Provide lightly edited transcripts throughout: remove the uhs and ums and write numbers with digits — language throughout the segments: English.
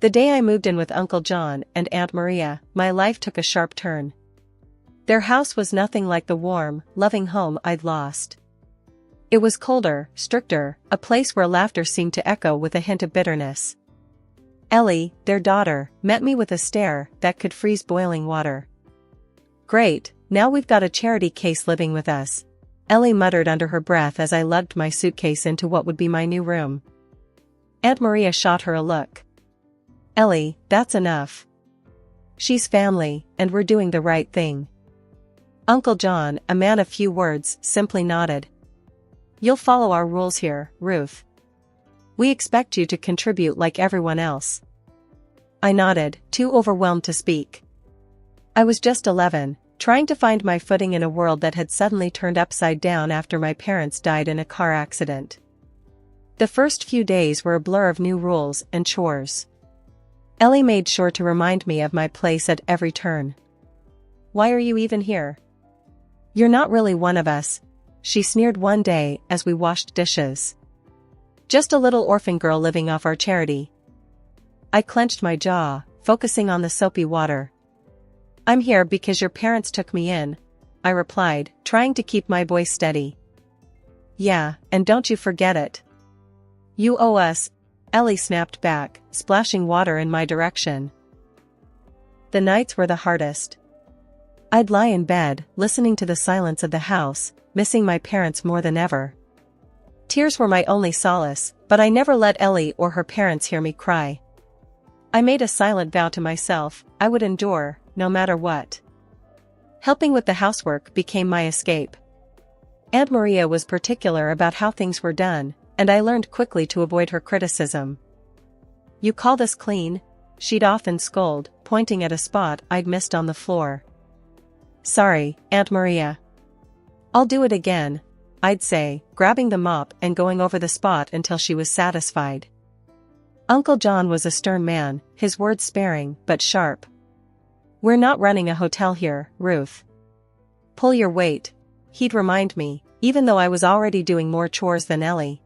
The day I moved in with Uncle John and Aunt Maria, my life took a sharp turn. Their house was nothing like the warm, loving home I'd lost. It was colder, stricter, a place where laughter seemed to echo with a hint of bitterness. Ellie, their daughter, met me with a stare that could freeze boiling water. "Great, now we've got a charity case living with us," Ellie muttered under her breath as I lugged my suitcase into what would be my new room. Aunt Maria shot her a look. "Ellie, that's enough. She's family, and we're doing the right thing." Uncle John, a man of few words, simply nodded. "You'll follow our rules here, Ruth. We expect you to contribute like everyone else." I nodded, too overwhelmed to speak. I was just 11, trying to find my footing in a world that had suddenly turned upside down after my parents died in a car accident. The first few days were a blur of new rules and chores. Ellie made sure to remind me of my place at every turn. "Why are you even here? You're not really one of us," she sneered one day as we washed dishes. "Just a little orphan girl living off our charity." I clenched my jaw, focusing on the soapy water. "I'm here because your parents took me in," I replied, trying to keep my voice steady. "Yeah, and don't you forget it. You owe us," Ellie snapped back, splashing water in my direction. The nights were the hardest. I'd lie in bed, listening to the silence of the house, missing my parents more than ever. Tears were my only solace, but I never let Ellie or her parents hear me cry. I made a silent vow to myself, I would endure, no matter what. Helping with the housework became my escape. Aunt Maria was particular about how things were done, and I learned quickly to avoid her criticism. "You call this clean?" she'd often scold, pointing at a spot I'd missed on the floor. "Sorry, Aunt Maria. I'll do it again," I'd say, grabbing the mop and going over the spot until she was satisfied. Uncle John was a stern man, his words sparing but sharp. "We're not running a hotel here, Ruth. Pull your weight," he'd remind me, even though I was already doing more chores than Ellie.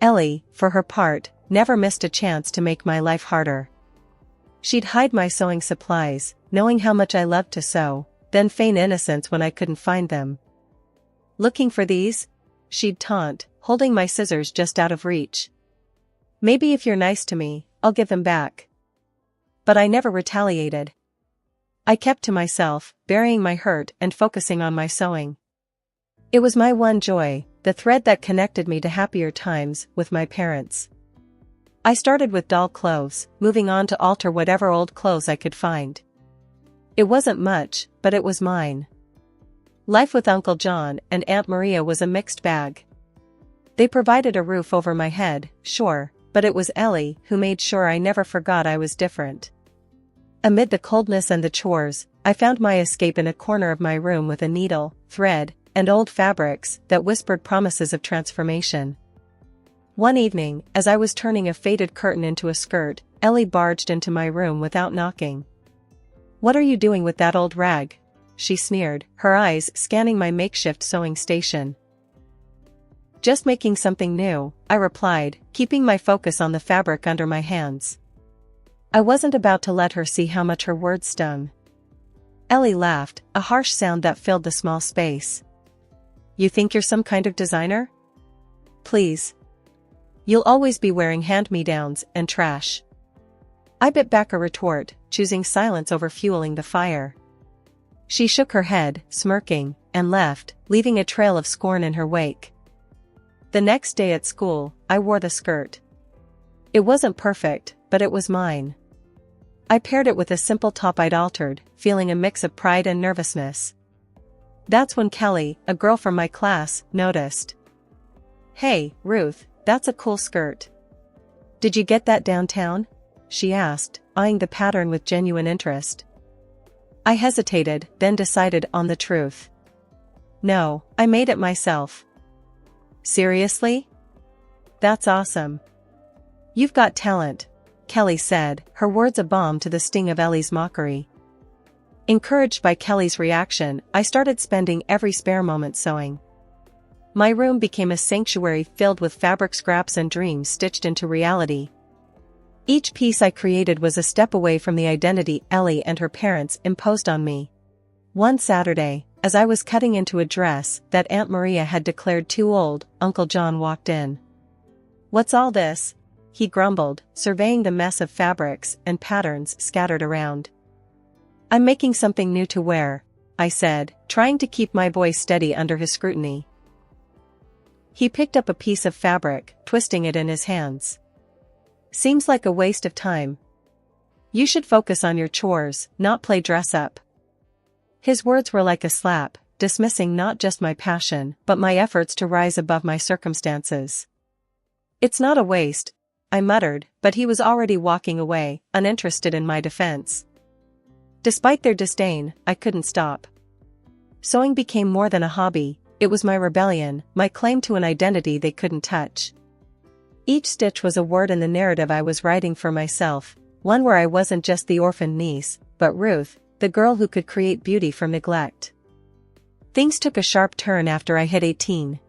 Ellie, for her part, never missed a chance to make my life harder. She'd hide my sewing supplies, knowing how much I loved to sew, then feign innocence when I couldn't find them. "Looking for these?" she'd taunt, holding my scissors just out of reach. "Maybe if you're nice to me, I'll give them back." But I never retaliated. I kept to myself, burying my hurt and focusing on my sewing. It was my one joy, the thread that connected me to happier times with my parents. I started with doll clothes, moving on to alter whatever old clothes I could find. It wasn't much, but it was mine. Life with Uncle John and Aunt Maria was a mixed bag. They provided a roof over my head, sure, but it was Ellie who made sure I never forgot I was different. Amid the coldness and the chores, I found my escape in a corner of my room with a needle, thread, and old fabrics that whispered promises of transformation. One evening, as I was turning a faded curtain into a skirt, Ellie barged into my room without knocking. "What are you doing with that old rag?" she sneered, her eyes scanning my makeshift sewing station. "Just making something new," I replied, keeping my focus on the fabric under my hands. I wasn't about to let her see how much her words stung. Ellie laughed, a harsh sound that filled the small space. "You think you're some kind of designer? Please. You'll always be wearing hand-me-downs and trash." I bit back a retort, choosing silence over fueling the fire. She shook her head, smirking, and left, leaving a trail of scorn in her wake. The next day at school, I wore the skirt. It wasn't perfect, but it was mine. I paired it with a simple top I'd altered, feeling a mix of pride and nervousness. That's when Kelly, a girl from my class, noticed. "Hey, Ruth, that's a cool skirt. Did you get that downtown?" she asked, eyeing the pattern with genuine interest. I hesitated, then decided on the truth. "No, I made it myself." "Seriously? That's awesome. You've got talent," Kelly said, her words a balm to the sting of Ellie's mockery. Encouraged by Kelly's reaction, I started spending every spare moment sewing. My room became a sanctuary filled with fabric scraps and dreams stitched into reality. Each piece I created was a step away from the identity Ellie and her parents imposed on me. One Saturday, as I was cutting into a dress that Aunt Maria had declared too old, Uncle John walked in. "What's all this?" he grumbled, surveying the mess of fabrics and patterns scattered around. "I'm making something new to wear," I said, trying to keep my voice steady under his scrutiny. He picked up a piece of fabric, twisting it in his hands. "Seems like a waste of time. You should focus on your chores, not play dress-up." His words were like a slap, dismissing not just my passion, but my efforts to rise above my circumstances. "It's not a waste," I muttered, but he was already walking away, uninterested in my defense. Despite their disdain, I couldn't stop. Sewing became more than a hobby, it was my rebellion, my claim to an identity they couldn't touch. Each stitch was a word in the narrative I was writing for myself, one where I wasn't just the orphaned niece, but Ruth, the girl who could create beauty from neglect. Things took a sharp turn after I hit 18.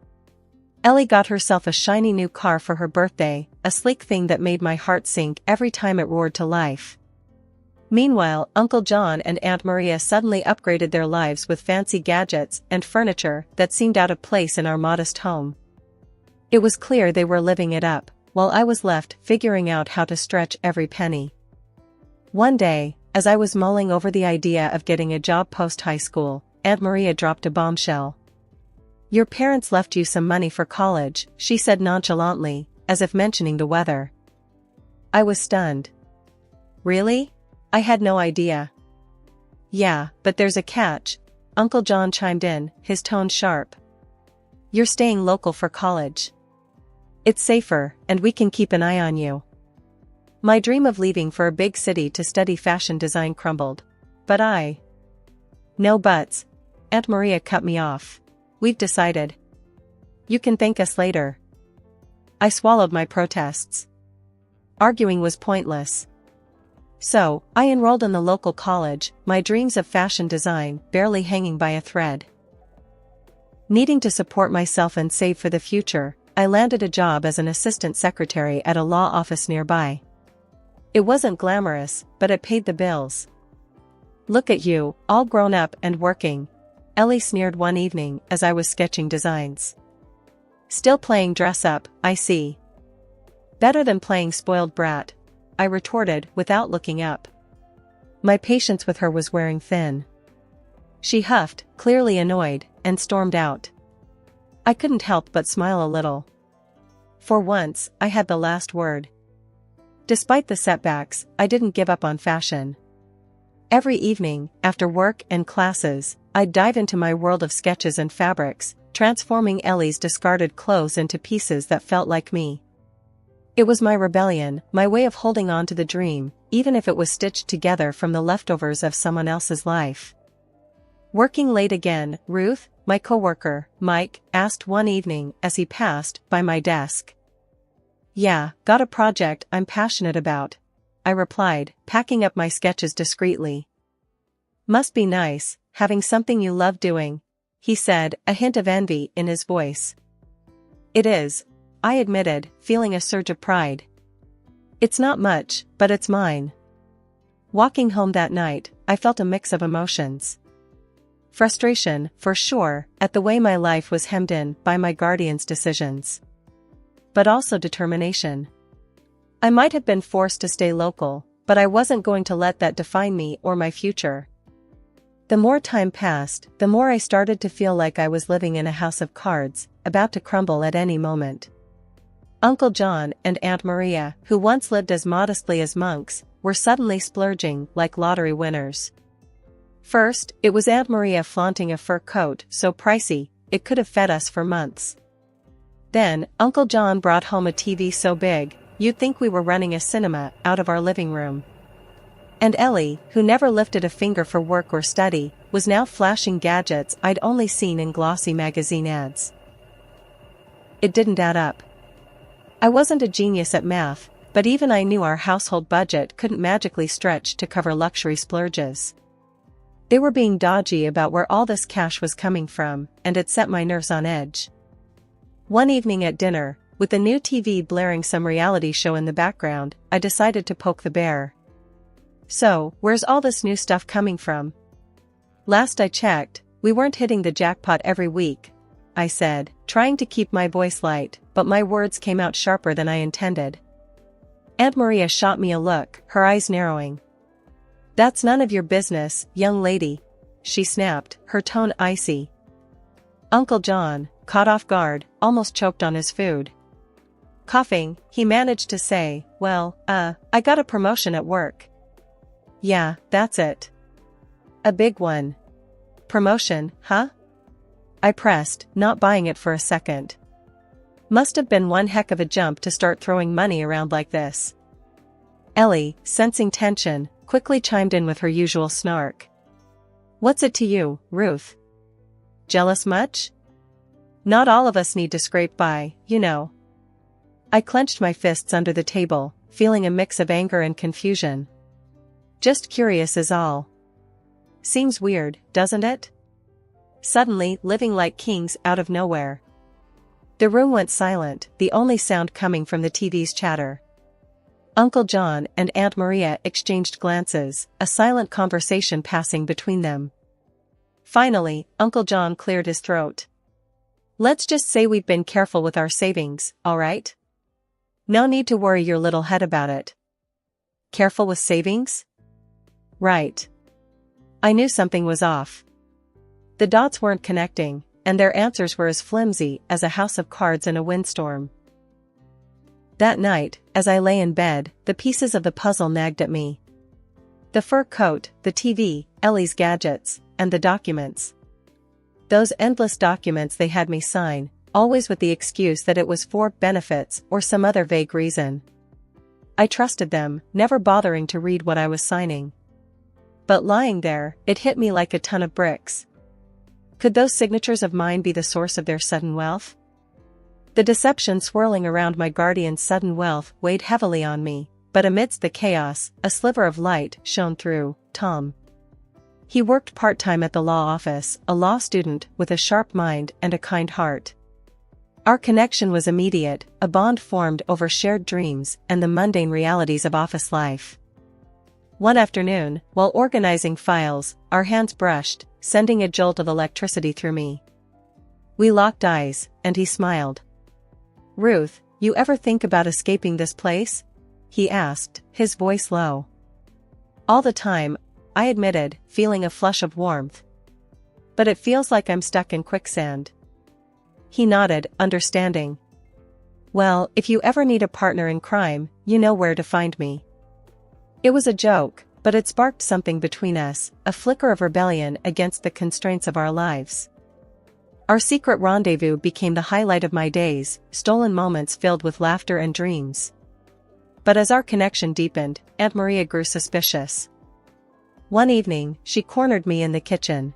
Ellie got herself a shiny new car for her birthday, a sleek thing that made my heart sink every time it roared to life. Meanwhile, Uncle John and Aunt Maria suddenly upgraded their lives with fancy gadgets and furniture that seemed out of place in our modest home. It was clear they were living it up, while I was left figuring out how to stretch every penny. One day, as I was mulling over the idea of getting a job post-high school, Aunt Maria dropped a bombshell. "Your parents left you some money for college," she said nonchalantly, as if mentioning the weather. I was stunned. "Really? I had no idea." "Yeah, but there's a catch," Uncle John chimed in, his tone sharp. "You're staying local for college. It's safer, and we can keep an eye on you." My dream of leaving for a big city to study fashion design crumbled. But "No buts," Aunt Maria cut me off. "We've decided. You can thank us later." I swallowed my protests. Arguing was pointless. So, I enrolled in the local college, my dreams of fashion design barely hanging by a thread. Needing to support myself and save for the future, I landed a job as an assistant secretary at a law office nearby. It wasn't glamorous, but it paid the bills. "Look at you, all grown up and working," Ellie sneered one evening as I was sketching designs. "Still playing dress-up, I see." "Better than playing spoiled brat," I retorted without looking up. My patience with her was wearing thin. She huffed, clearly annoyed, and stormed out. I couldn't help but smile a little. For once, I had the last word. Despite the setbacks, I didn't give up on fashion. Every evening, after work and classes, I'd dive into my world of sketches and fabrics, transforming Ellie's discarded clothes into pieces that felt like me. It was my rebellion, my way of holding on to the dream, even if it was stitched together from the leftovers of someone else's life. Working late again, Ruth, my coworker, Mike, asked one evening as he passed by my desk. "Yeah, got a project I'm passionate about," I replied, packing up my sketches discreetly. "Must be nice, having something you love doing," he said, a hint of envy in his voice. "It is," I admitted, feeling a surge of pride. "It's not much, but it's mine." Walking home that night, I felt a mix of emotions. Frustration, for sure, at the way my life was hemmed in by my guardian's decisions. But also determination. I might have been forced to stay local, but I wasn't going to let that define me or my future. The more time passed, the more I started to feel like I was living in a house of cards, about to crumble at any moment. Uncle John and Aunt Maria, who once lived as modestly as monks, were suddenly splurging like lottery winners. First, it was Aunt Maria flaunting a fur coat so pricey, it could have fed us for months. Then, Uncle John brought home a TV so big, you'd think we were running a cinema out of our living room. And Ellie, who never lifted a finger for work or study, was now flashing gadgets I'd only seen in glossy magazine ads. It didn't add up. I wasn't a genius at math, but even I knew our household budget couldn't magically stretch to cover luxury splurges. They were being dodgy about where all this cash was coming from, and it set my nerves on edge. One evening at dinner, With the new TV blaring some reality show in the background, I decided to poke the bear. "So, where's all this new stuff coming from?" "Last I checked, we weren't hitting the jackpot every week," I said, trying to keep my voice light, but my words came out sharper than I intended. Aunt Maria shot me a look, her eyes narrowing. "That's none of your business, young lady," she snapped, her tone icy. Uncle John, caught off guard, almost choked on his food. Coughing, he managed to say, "Well, I got a promotion at work." "Yeah, that's it. A big one." "Promotion, huh?" I pressed, not buying it for a second. Must have been one heck of a jump to start throwing money around like this. Ellie, sensing tension, quickly chimed in with her usual snark. "What's it to you, Ruth? Jealous much? Not all of us need to scrape by, you know." I clenched my fists under the table, feeling a mix of anger and confusion. "Just curious is all." Seems weird, doesn't it? Suddenly, living like kings out of nowhere. The room went silent, the only sound coming from the TV's chatter. Uncle John and Aunt Maria exchanged glances, a silent conversation passing between them. Finally, Uncle John cleared his throat. "Let's just say we've been careful with our savings, all right? No need to worry your little head about it." "Careful with savings?" "Right." I knew something was off. The dots weren't connecting, and their answers were as flimsy as a house of cards in a windstorm. That night, as I lay in bed, the pieces of the puzzle nagged at me. The fur coat, the TV, Ellie's gadgets, and the documents. Those endless documents they had me sign, always with the excuse that it was for benefits or some other vague reason. I trusted them, never bothering to read what I was signing. But lying there, it hit me like a ton of bricks. Could those signatures of mine be the source of their sudden wealth? The deception swirling around my guardian's sudden wealth weighed heavily on me, but amidst the chaos, a sliver of light shone through. Tom. He worked part-time at the law office, a law student with a sharp mind and a kind heart. Our connection was immediate, a bond formed over shared dreams and the mundane realities of office life. One afternoon, while organizing files, our hands brushed, sending a jolt of electricity through me. We locked eyes, and he smiled. "Ruth, you ever think about escaping this place?" he asked, his voice low. "All the time," I admitted, feeling a flush of warmth. "But it feels like I'm stuck in quicksand." He nodded, understanding. "Well, if you ever need a partner in crime, you know where to find me." It was a joke, but it sparked something between us, a flicker of rebellion against the constraints of our lives. Our secret rendezvous became the highlight of my days, stolen moments filled with laughter and dreams. But as our connection deepened, Aunt Maria grew suspicious. One evening, she cornered me in the kitchen.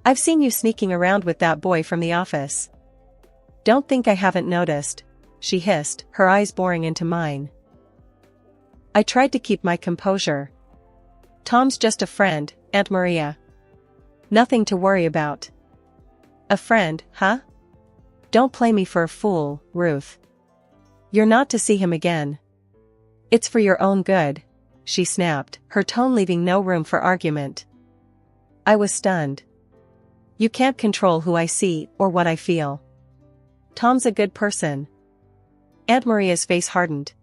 "I've seen you sneaking around with that boy from the office." "Don't think I haven't noticed," she hissed, her eyes boring into mine. I tried to keep my composure. "Tom's just a friend, Aunt Maria. Nothing to worry about." "A friend, huh? Don't play me for a fool, Ruth. You're not to see him again." "It's for your own good," she snapped, her tone leaving no room for argument. I was stunned. "You can't control who I see or what I feel. Tom's a good person." Aunt Maria's face hardened.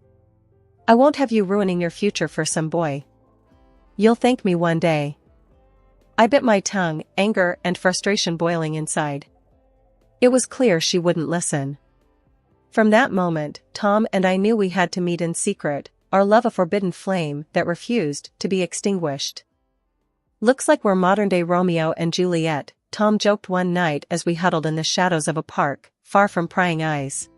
"I won't have you ruining your future for some boy. You'll thank me one day." I bit my tongue, anger and frustration boiling inside. It was clear she wouldn't listen. From that moment, Tom and I knew we had to meet in secret, our love a forbidden flame that refused to be extinguished. "Looks like we're modern-day Romeo and Juliet," Tom joked one night as we huddled in the shadows of a park, far from prying eyes.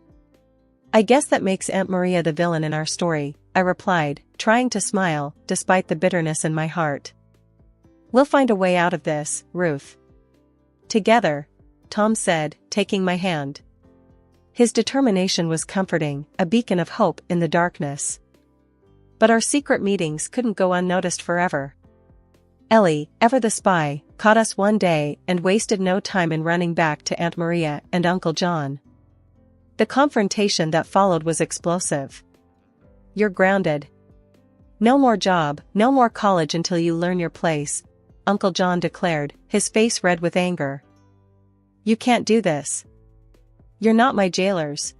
"I guess that makes Aunt Maria the villain in our story," I replied, trying to smile, despite the bitterness in my heart. "We'll find a way out of this, Ruth. Together," Tom said, taking my hand. His determination was comforting, a beacon of hope in the darkness. But our secret meetings couldn't go unnoticed forever. Ellie, ever the spy, caught us one day and wasted no time in running back to Aunt Maria and Uncle John. The confrontation that followed was explosive. "You're grounded. No more job, no more college until you learn your place," Uncle John declared, his face red with anger. "You can't do this. You're not my jailers."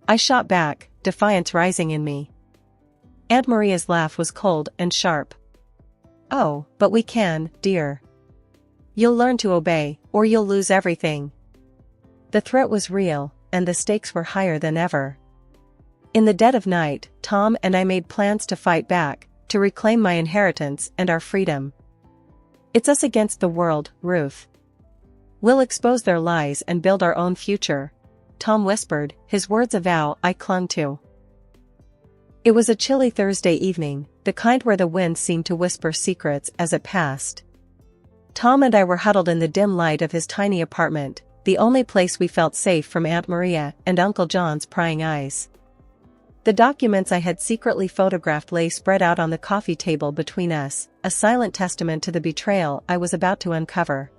I shot back, defiance rising in me. Aunt Maria's laugh was cold and sharp. "Oh, but we can, dear. You'll learn to obey, or you'll lose everything." The threat was real, and the stakes were higher than ever. In the dead of night, Tom and I made plans to fight back, to reclaim my inheritance and our freedom. "It's us against the world, Ruth. We'll expose their lies and build our own future," Tom whispered, his words a vow I clung to. It was a chilly Thursday evening, the kind where the wind seemed to whisper secrets as it passed. Tom and I were huddled in the dim light of his tiny apartment, the only place we felt safe from Aunt Maria and Uncle John's prying eyes. The documents I had secretly photographed lay spread out on the coffee table between us, a silent testament to the betrayal I was about to uncover.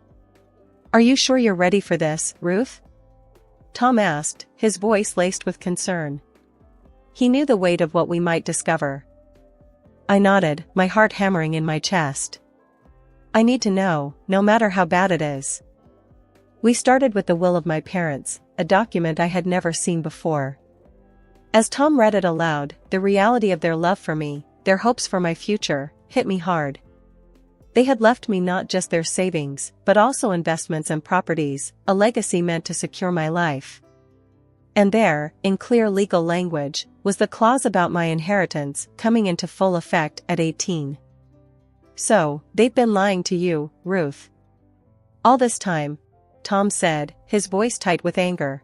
"Are you sure you're ready for this, Ruth?" Tom asked, his voice laced with concern. He knew the weight of what we might discover. I nodded, my heart hammering in my chest. "I need to know, no matter how bad it is." We started with the will of my parents, a document I had never seen before. As Tom read it aloud, the reality of their love for me, their hopes for my future, hit me hard. They had left me not just their savings, but also investments and properties, a legacy meant to secure my life. And there, in clear legal language, was the clause about my inheritance coming into full effect at 18. "So, they've been lying to you, Ruth. All this time," Tom said, his voice tight with anger.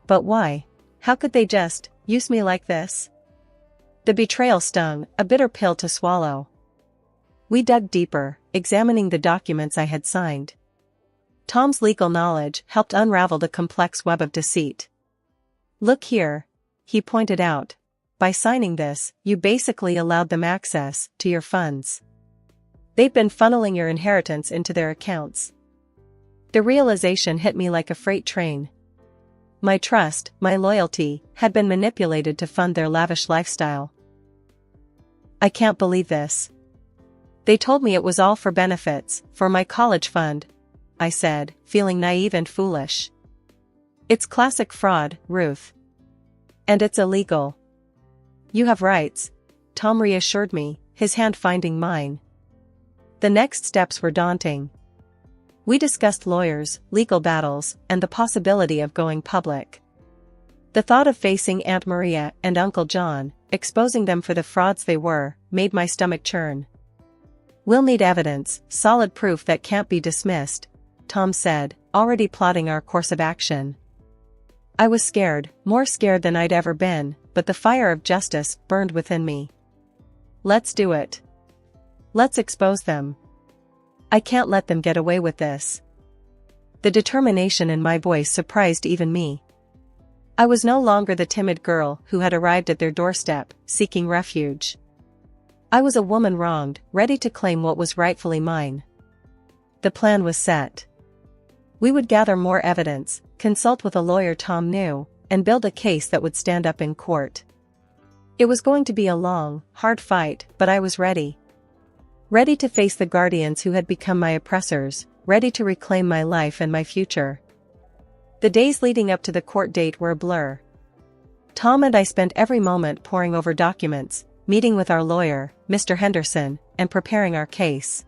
"But why? How could they just use me like this?" The betrayal stung, a bitter pill to swallow. We dug deeper, examining the documents I had signed. Tom's legal knowledge helped unravel the complex web of deceit. "Look here," he pointed out. "By signing this, you basically allowed them access to your funds. They've been funneling your inheritance into their accounts." The realization hit me like a freight train. My trust, my loyalty, had been manipulated to fund their lavish lifestyle. "I can't believe this. They told me it was all for benefits, for my college fund," I said, feeling naive and foolish. "It's classic fraud, Ruth. And it's illegal." "You have rights," Tom reassured me, his hand finding mine. The next steps were daunting. We discussed lawyers, legal battles, and the possibility of going public. The thought of facing Aunt Maria and Uncle John, exposing them for the frauds they were, made my stomach churn. "We'll need evidence, solid proof that can't be dismissed," Tom said, already plotting our course of action. I was scared, more scared than I'd ever been, but the fire of justice burned within me. "Let's do it. Let's expose them. I can't let them get away with this." The determination in my voice surprised even me. I was no longer the timid girl who had arrived at their doorstep, seeking refuge. I was a woman wronged, ready to claim what was rightfully mine. The plan was set. We would gather more evidence, consult with a lawyer Tom knew, and build a case that would stand up in court. It was going to be a long, hard fight, but I was ready. Ready to face the guardians who had become my oppressors, ready to reclaim my life and my future. The days leading up to the court date were a blur. Tom and I spent every moment poring over documents, meeting with our lawyer, Mr. Henderson, and preparing our case.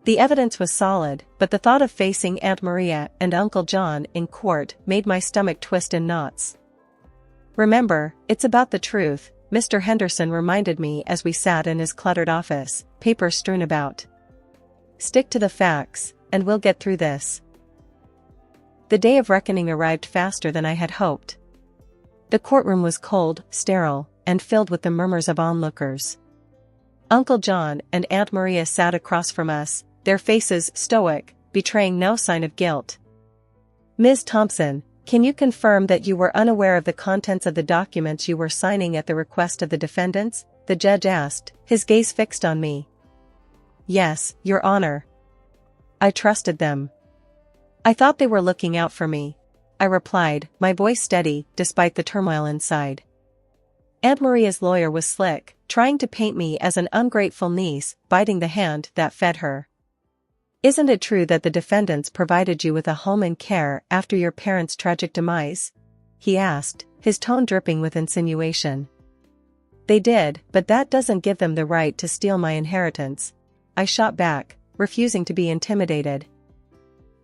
The evidence was solid, but the thought of facing Aunt Maria and Uncle John in court made my stomach twist in knots. "Remember, it's about the truth," Mr. Henderson reminded me as we sat in his cluttered office, papers strewn about. "Stick to the facts, and we'll get through this." The day of reckoning arrived faster than I had hoped. The courtroom was cold, sterile, and filled with the murmurs of onlookers. Uncle John and Aunt Maria sat across from us, their faces stoic, betraying no sign of guilt. "Ms. Thompson, can you confirm that you were unaware of the contents of the documents you were signing at the request of the defendants?" the judge asked, his gaze fixed on me. "Yes, Your Honor. I trusted them. I thought they were looking out for me," I replied, my voice steady, despite the turmoil inside. Aunt Maria's lawyer was slick, trying to paint me as an ungrateful niece, biting the hand that fed her. Isn't it true that the defendants provided you with a home and care after your parents' tragic demise? He asked, his tone dripping with insinuation. They did, but that doesn't give them the right to steal my inheritance. I shot back, refusing to be intimidated.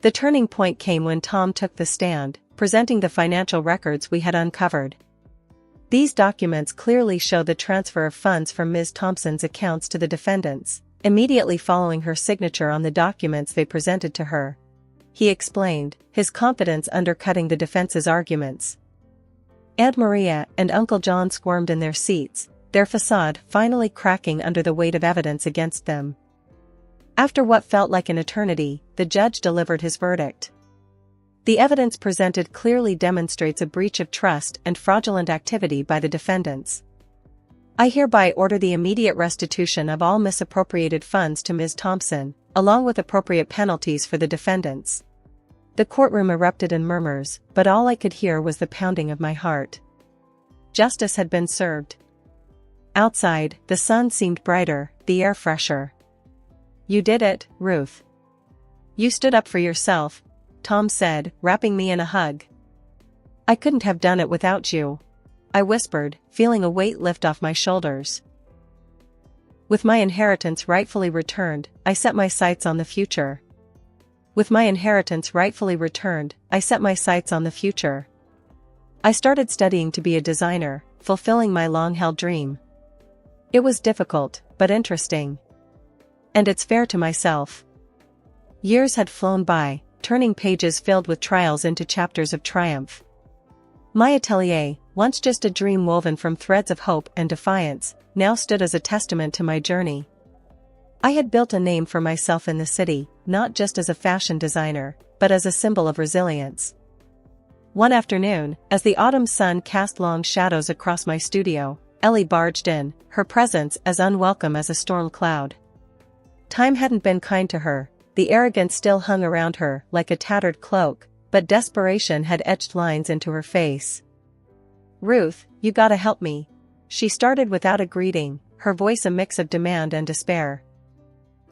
The turning point came when Tom took the stand, presenting the financial records we had uncovered. These documents clearly show the transfer of funds from Ms. Thompson's accounts to the defendants, immediately following her signature on the documents they presented to her. He explained, his confidence undercutting the defense's arguments. Aunt Maria and Uncle John squirmed in their seats, their facade finally cracking under the weight of evidence against them. After what felt like an eternity, the judge delivered his verdict. The evidence presented clearly demonstrates a breach of trust and fraudulent activity by the defendants. I hereby order the immediate restitution of all misappropriated funds to Ms. Thompson, along with appropriate penalties for the defendants. The courtroom erupted in murmurs, but all I could hear was the pounding of my heart. Justice had been served. Outside, the sun seemed brighter, the air fresher. You did it, Ruth. You stood up for yourself, Tom said, wrapping me in a hug. I couldn't have done it without you, I whispered, feeling a weight lift off my shoulders. With my inheritance rightfully returned, I set my sights on the future. With my inheritance rightfully returned, I set my sights on the future. I started studying to be a designer, fulfilling my long-held dream. It was difficult, but interesting. And it's fair to myself. Years had flown by, turning pages filled with trials into chapters of triumph. My atelier, once just a dream woven from threads of hope and defiance, now stood as a testament to my journey. I had built a name for myself in the city, not just as a fashion designer, but as a symbol of resilience. One afternoon, as the autumn sun cast long shadows across my studio, Ellie barged in, her presence as unwelcome as a storm cloud. Time hadn't been kind to her, the arrogance still hung around her like a tattered cloak, but desperation had etched lines into her face. Ruth, you gotta help me. She started without a greeting, her voice a mix of demand and despair.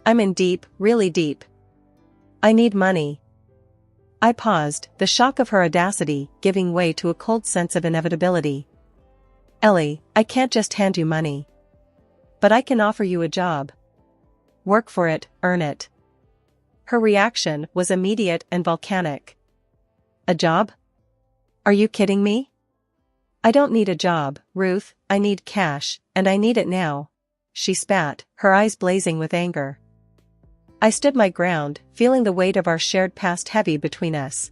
I'm in deep, really deep. I need money. I paused, the shock of her audacity giving way to a cold sense of inevitability. Ellie, I can't just hand you money. But I can offer you a job. Work for it, earn it. Her reaction was immediate and volcanic. A job? Are you kidding me? I don't need a job, Ruth, I need cash, and I need it now. She spat, her eyes blazing with anger. I stood my ground, feeling the weight of our shared past heavy between us.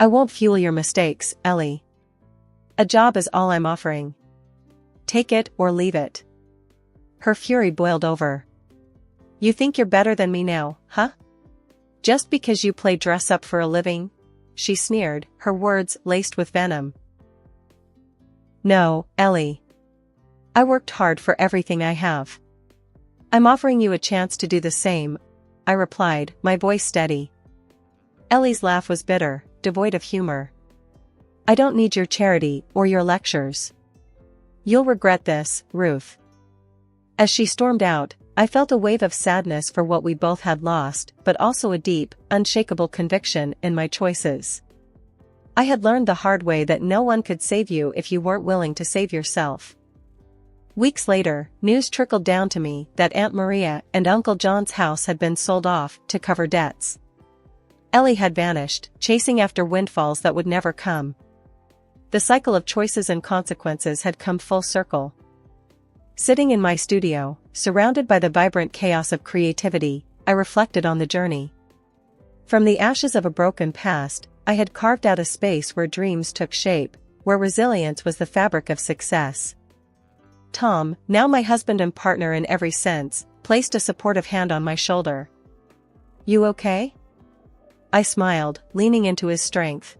I won't fuel your mistakes, Ellie. A job is all I'm offering. Take it or leave it. Her fury boiled over. You think you're better than me now, huh? Just because you play dress up for a living? She sneered, her words laced with venom. No, Ellie. I worked hard for everything I have. I'm offering you a chance to do the same, I replied, my voice steady. Ellie's laugh was bitter, devoid of humor. I don't need your charity or your lectures. You'll regret this, Ruth. As she stormed out, I felt a wave of sadness for what we both had lost, but also a deep, unshakable conviction in my choices. I had learned the hard way that no one could save you if you weren't willing to save yourself. Weeks later, news trickled down to me that Aunt Maria and Uncle John's house had been sold off to cover debts. Ellie had vanished, chasing after windfalls that would never come. The cycle of choices and consequences had come full circle. Sitting in my studio, surrounded by the vibrant chaos of creativity, I reflected on the journey. From the ashes of a broken past, I had carved out a space where dreams took shape, where resilience was the fabric of success. Tom, now my husband and partner in every sense, placed a supportive hand on my shoulder. You okay? I smiled, leaning into his strength.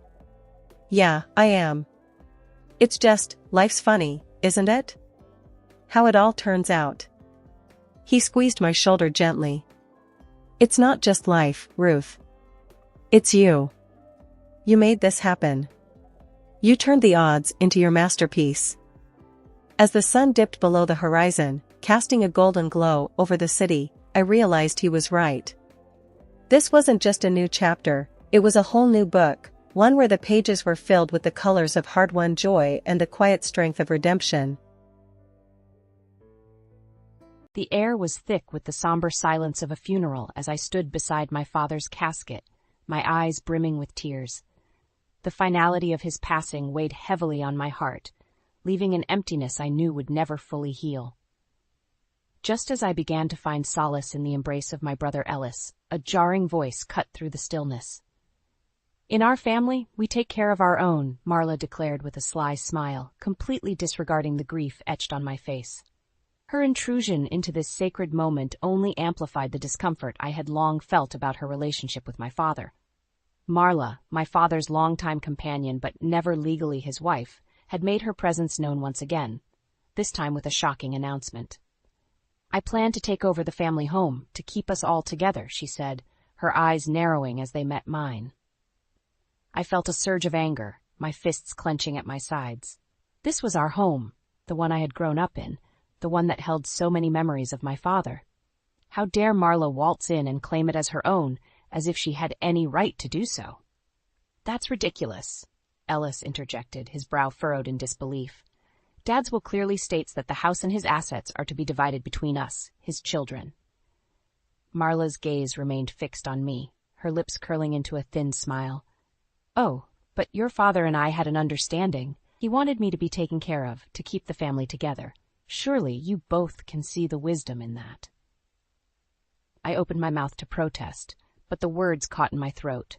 Yeah, I am. It's just, life's funny, isn't it? How it all turns out. He squeezed my shoulder gently. It's not just life, Ruth. It's you. You made this happen. You turned the odds into your masterpiece. As the sun dipped below the horizon, casting a golden glow over the city, I realized he was right. This wasn't just a new chapter, it was a whole new book, one where the pages were filled with the colors of hard-won joy and the quiet strength of redemption. The air was thick with the somber silence of a funeral as I stood beside my father's casket, my eyes brimming with tears. The finality of his passing weighed heavily on my heart, leaving an emptiness I knew would never fully heal. Just as I began to find solace in the embrace of my brother Ellis, a jarring voice cut through the stillness. "In our family, we take care of our own," Marla declared with a sly smile, completely disregarding the grief etched on my face. Her intrusion into this sacred moment only amplified the discomfort I had long felt about her relationship with my father. Marla, my father's longtime companion but never legally his wife, had made her presence known once again, this time with a shocking announcement. "I plan to take over the family home, to keep us all together," she said, her eyes narrowing as they met mine. I felt a surge of anger, my fists clenching at my sides. This was our home, the one I had grown up in, the one that held so many memories of my father. How dare Marla waltz in and claim it as her own, as if she had any right to do so? "That's ridiculous," Ellis interjected, his brow furrowed in disbelief. "Dad's will clearly states that the house and his assets are to be divided between us, his children." Marla's gaze remained fixed on me, her lips curling into a thin smile. "Oh, but your father and I had an understanding. He wanted me to be taken care of, to keep the family together. Surely you both can see the wisdom in that." I opened my mouth to protest, but the words caught in my throat.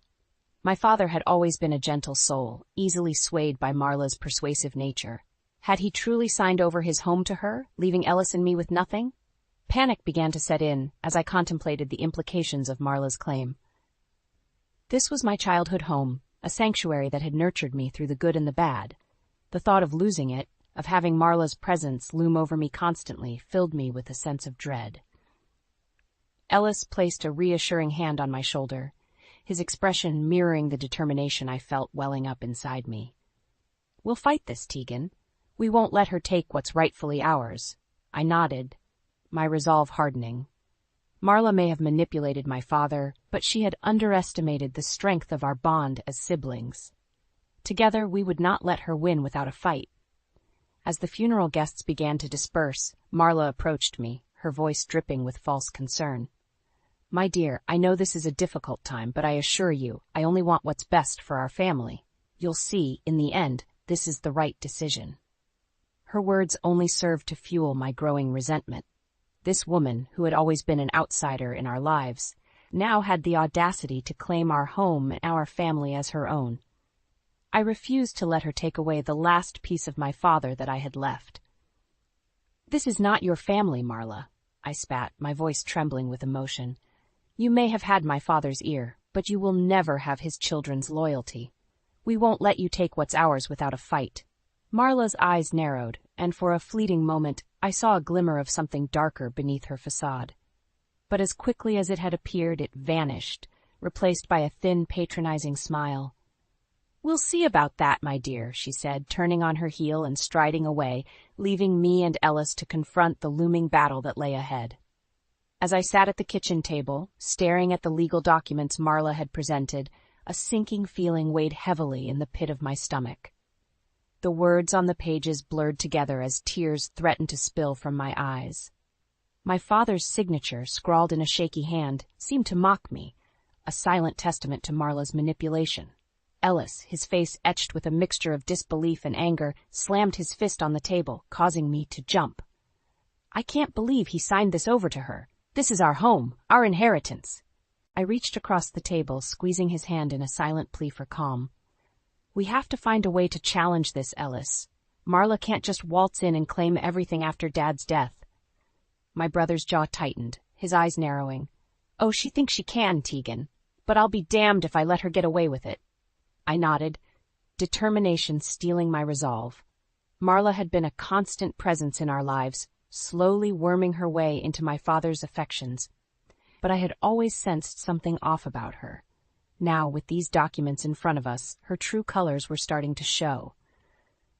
My father had always been a gentle soul, easily swayed by Marla's persuasive nature. Had he truly signed over his home to her, leaving Ellis and me with nothing? Panic began to set in as I contemplated the implications of Marla's claim. This was my childhood home, a sanctuary that had nurtured me through the good and the bad. The thought of losing it, of having Marla's presence loom over me constantly, filled me with a sense of dread. Ellis placed a reassuring hand on my shoulder, his expression mirroring the determination I felt welling up inside me. "We'll fight this, Tegan. We won't let her take what's rightfully ours." I nodded, my resolve hardening. Marla may have manipulated my father, but she had underestimated the strength of our bond as siblings. Together, we would not let her win without a fight. As the funeral guests began to disperse, Marla approached me, her voice dripping with false concern. "My dear, I know this is a difficult time, but I assure you, I only want what's best for our family. You'll see, in the end, this is the right decision." Her words only served to fuel my growing resentment. This woman, who had always been an outsider in our lives, now had the audacity to claim our home and our family as her own. I refused to let her take away the last piece of my father that I had left. "This is not your family, Marla," I spat, my voice trembling with emotion. "You may have had my father's ear, but you will never have his children's loyalty. We won't let you take what's ours without a fight." Marla's eyes narrowed, and for a fleeting moment I saw a glimmer of something darker beneath her facade. But as quickly as it had appeared, it vanished, replaced by a thin, patronizing smile. "We'll see about that, my dear," she said, turning on her heel and striding away, leaving me and Ellis to confront the looming battle that lay ahead. As I sat at the kitchen table, staring at the legal documents Marla had presented, a sinking feeling weighed heavily in the pit of my stomach. The words on the pages blurred together as tears threatened to spill from my eyes. My father's signature, scrawled in a shaky hand, seemed to mock me, a silent testament to Marla's manipulation. Ellis, his face etched with a mixture of disbelief and anger, slammed his fist on the table, causing me to jump. "I can't believe he signed this over to her. This is our home, our inheritance." I reached across the table, squeezing his hand in a silent plea for calm. "We have to find a way to challenge this, Ellis. Marla can't just waltz in and claim everything after Dad's death." My brother's jaw tightened, his eyes narrowing. "Oh, she thinks she can, Tegan. But I'll be damned if I let her get away with it." I nodded, determination stealing my resolve. Marla had been a constant presence in our lives, slowly worming her way into my father's affections. But I had always sensed something off about her. Now, with these documents in front of us, her true colors were starting to show.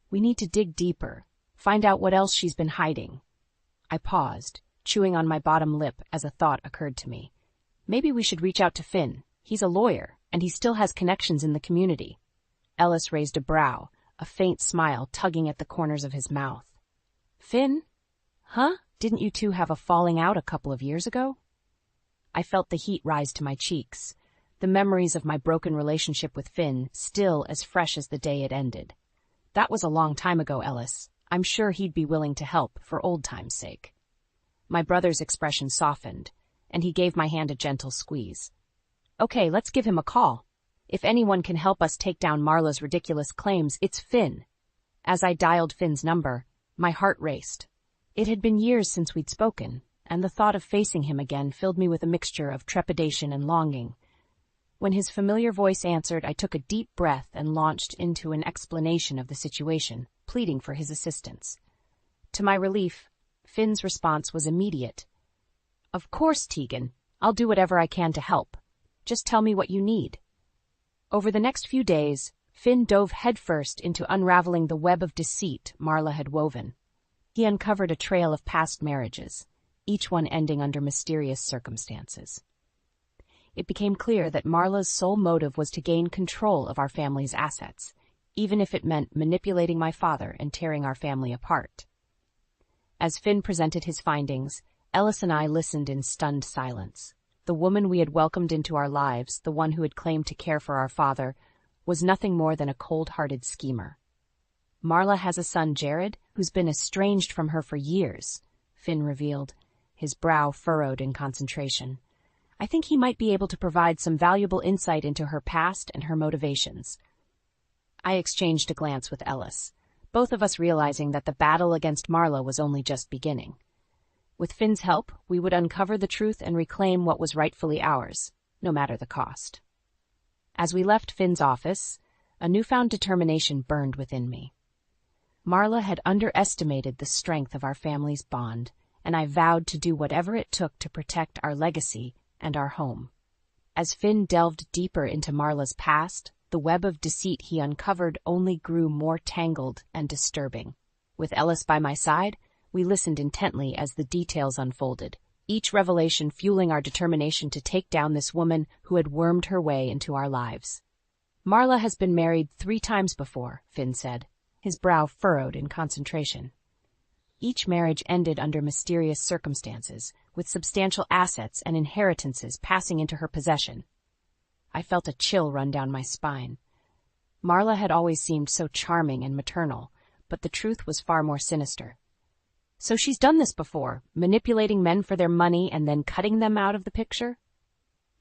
We need to dig deeper, find out what else she's been hiding. I paused, chewing on my bottom lip as a thought occurred to me. Maybe we should reach out to Finn. He's a lawyer, and he still has connections in the community. Ellis raised a brow, a faint smile tugging at the corners of his mouth. Finn? Huh? Didn't you two have a falling out a couple of years ago? I felt the heat rise to my cheeks, the memories of my broken relationship with Finn still as fresh as the day it ended. That was a long time ago, Ellis. I'm sure he'd be willing to help for old time's sake. My brother's expression softened, and he gave my hand a gentle squeeze. Okay, let's give him a call. If anyone can help us take down Marla's ridiculous claims, it's Finn. As I dialed Finn's number, my heart raced. It had been years since we'd spoken, and the thought of facing him again filled me with a mixture of trepidation and longing. When his familiar voice answered, I took a deep breath and launched into an explanation of the situation, pleading for his assistance. To my relief, Finn's response was immediate. Of course, Tegan. I'll do whatever I can to help. Just tell me what you need. Over the next few days, Finn dove headfirst into unraveling the web of deceit Marla had woven. He uncovered a trail of past marriages, each one ending under mysterious circumstances. It became clear that Marla's sole motive was to gain control of our family's assets, even if it meant manipulating my father and tearing our family apart. As Finn presented his findings, Ellis and I listened in stunned silence. The woman we had welcomed into our lives, the one who had claimed to care for our father, was nothing more than a cold-hearted schemer. Marla has a son, Jared, who's been estranged from her for years, Finn revealed, his brow furrowed in concentration. I think he might be able to provide some valuable insight into her past and her motivations. I exchanged a glance with Ellis, both of us realizing that the battle against Marla was only just beginning. With Finn's help, we would uncover the truth and reclaim what was rightfully ours, no matter the cost. As we left Finn's office, a newfound determination burned within me. Marla had underestimated the strength of our family's bond, and I vowed to do whatever it took to protect our legacy and our home. As Finn delved deeper into Marla's past, the web of deceit he uncovered only grew more tangled and disturbing. With Ellis by my side, we listened intently as the details unfolded, each revelation fueling our determination to take down this woman who had wormed her way into our lives. Marla has been married 3 times before, Finn said, his brow furrowed in concentration. Each marriage ended under mysterious circumstances, with substantial assets and inheritances passing into her possession. I felt a chill run down my spine. Marla had always seemed so charming and maternal, but the truth was far more sinister. So she's done this before, manipulating men for their money and then cutting them out of the picture?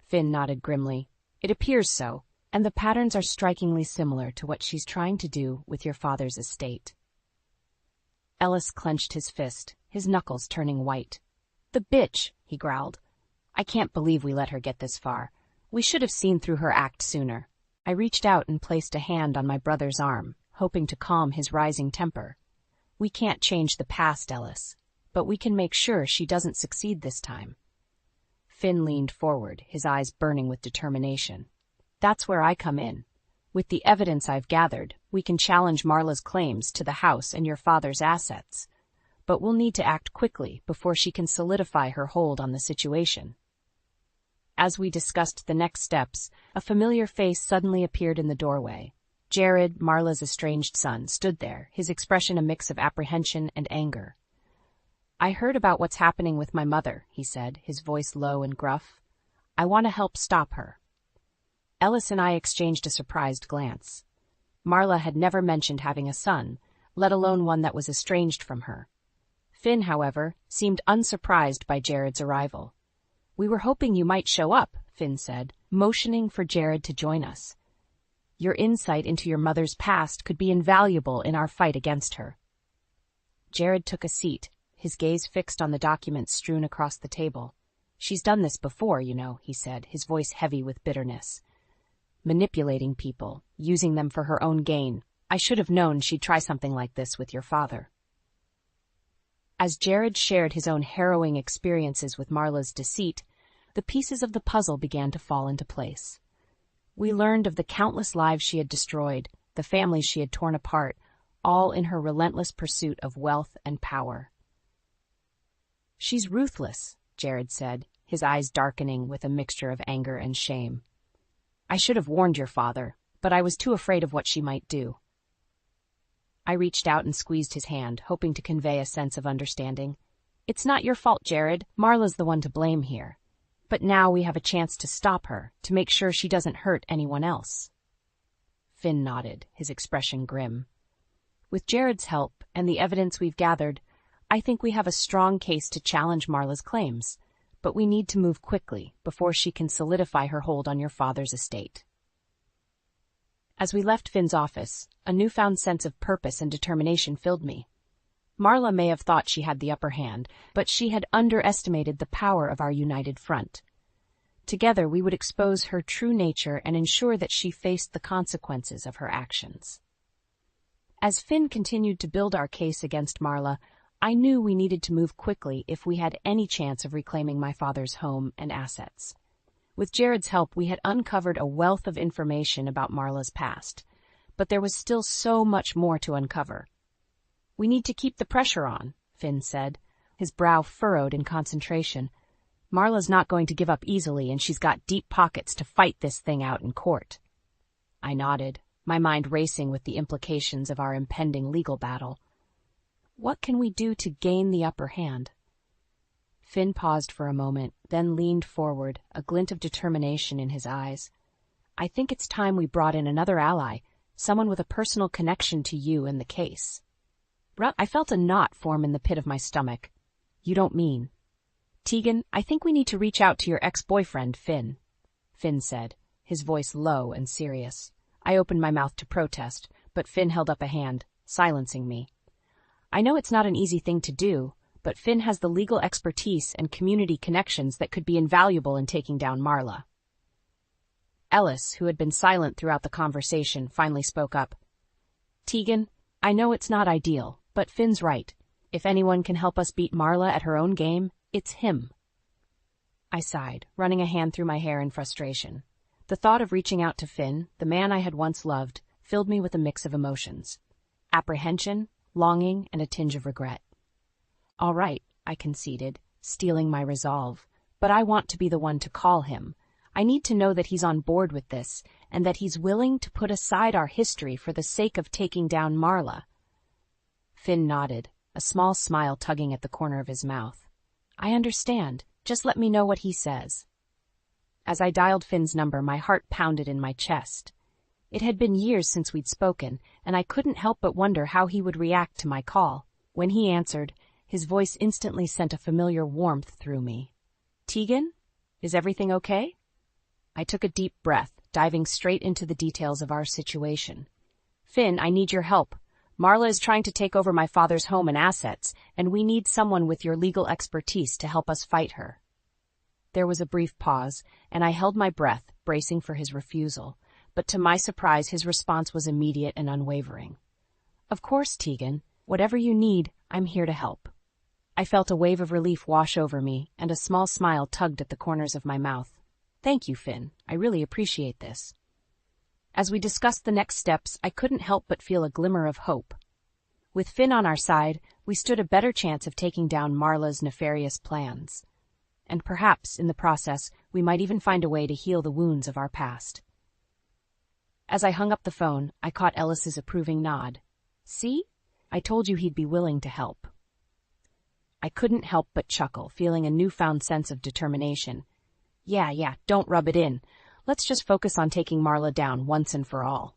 Finn nodded grimly. It appears so, and the patterns are strikingly similar to what she's trying to do with your father's estate. Ellis clenched his fist, his knuckles turning white. The bitch, he growled. I can't believe we let her get this far. We should have seen through her act sooner. I reached out and placed a hand on my brother's arm, hoping to calm his rising temper. We can't change the past, Ellis, but we can make sure she doesn't succeed this time. Finn leaned forward, his eyes burning with determination. That's where I come in. With the evidence I've gathered, we can challenge Marla's claims to the house and your father's assets. But we'll need to act quickly before she can solidify her hold on the situation. As we discussed the next steps, a familiar face suddenly appeared in the doorway. Jared, Marla's estranged son, stood there, his expression a mix of apprehension and anger. I heard about what's happening with my mother, he said, his voice low and gruff. I want to help stop her. Ellis and I exchanged a surprised glance. Marla had never mentioned having a son, let alone one that was estranged from her. Finn, however, seemed unsurprised by Jared's arrival. We were hoping you might show up, Finn said, motioning for Jared to join us. Your insight into your mother's past could be invaluable in our fight against her. Jared took a seat, his gaze fixed on the documents strewn across the table. She's done this before, you know, he said, his voice heavy with bitterness. Manipulating people, using them for her own gain. I should have known she'd try something like this with your father. As Jared shared his own harrowing experiences with Marla's deceit, the pieces of the puzzle began to fall into place. We learned of the countless lives she had destroyed, the families she had torn apart, all in her relentless pursuit of wealth and power. "She's ruthless," Jared said, his eyes darkening with a mixture of anger and shame. "I should have warned your father, but I was too afraid of what she might do." I reached out and squeezed his hand, hoping to convey a sense of understanding. "It's not your fault, Jared. Marla's the one to blame here. But now we have a chance to stop her, to make sure she doesn't hurt anyone else." Finn nodded, his expression grim. "With Jared's help and the evidence we've gathered, I think we have a strong case to challenge Marla's claims, but we need to move quickly before she can solidify her hold on your father's estate." As we left Finn's office, a newfound sense of purpose and determination filled me. Marla may have thought she had the upper hand, but she had underestimated the power of our united front. Together we would expose her true nature and ensure that she faced the consequences of her actions. As Finn continued to build our case against Marla, I knew we needed to move quickly if we had any chance of reclaiming my father's home and assets. With Jared's help, we had uncovered a wealth of information about Marla's past, but there was still so much more to uncover. "We need to keep the pressure on," Finn said, his brow furrowed in concentration. "Marla's not going to give up easily, and she's got deep pockets to fight this thing out in court." I nodded, my mind racing with the implications of our impending legal battle. What can we do to gain the upper hand? Finn paused for a moment, then leaned forward, a glint of determination in his eyes. "I think it's time we brought in another ally, someone with a personal connection to you and the case." I felt a knot form in the pit of my stomach. "You don't mean—" "Tegan, I think we need to reach out to your ex-boyfriend, Finn," Finn said, his voice low and serious. I opened my mouth to protest, but Finn held up a hand, silencing me. "I know it's not an easy thing to do, but Finn has the legal expertise and community connections that could be invaluable in taking down Marla." Ellis, who had been silent throughout the conversation, finally spoke up. "Tegan, I know it's not ideal, but Finn's right. If anyone can help us beat Marla at her own game, it's him." I sighed, running a hand through my hair in frustration. The thought of reaching out to Finn, the man I had once loved, filled me with a mix of emotions. Apprehension, longing, and a tinge of regret. "All right," I conceded, steeling my resolve, "but I want to be the one to call him. I need to know that he's on board with this, and that he's willing to put aside our history for the sake of taking down Marla." Finn nodded, a small smile tugging at the corner of his mouth. "I understand. Just let me know what he says." As I dialed Finn's number, my heart pounded in my chest. It had been years since we'd spoken, and I couldn't help but wonder how he would react to my call. When he answered, his voice instantly sent a familiar warmth through me. "Tegan? Is everything okay?" I took a deep breath, diving straight into the details of our situation. "Finn, I need your help. Marla is trying to take over my father's home and assets, and we need someone with your legal expertise to help us fight her." There was a brief pause, and I held my breath, bracing for his refusal, but to my surprise his response was immediate and unwavering. "Of course, Tegan. Whatever you need, I'm here to help." I felt a wave of relief wash over me, and a small smile tugged at the corners of my mouth. "Thank you, Finn. I really appreciate this." As we discussed the next steps, I couldn't help but feel a glimmer of hope. With Finn on our side, we stood a better chance of taking down Marla's nefarious plans. And perhaps, in the process, we might even find a way to heal the wounds of our past. As I hung up the phone, I caught Ellis's approving nod. "See? I told you he'd be willing to help." I couldn't help but chuckle, feeling a newfound sense of determination. Yeah, don't rub it in. Let's just focus on taking Marla down once and for all."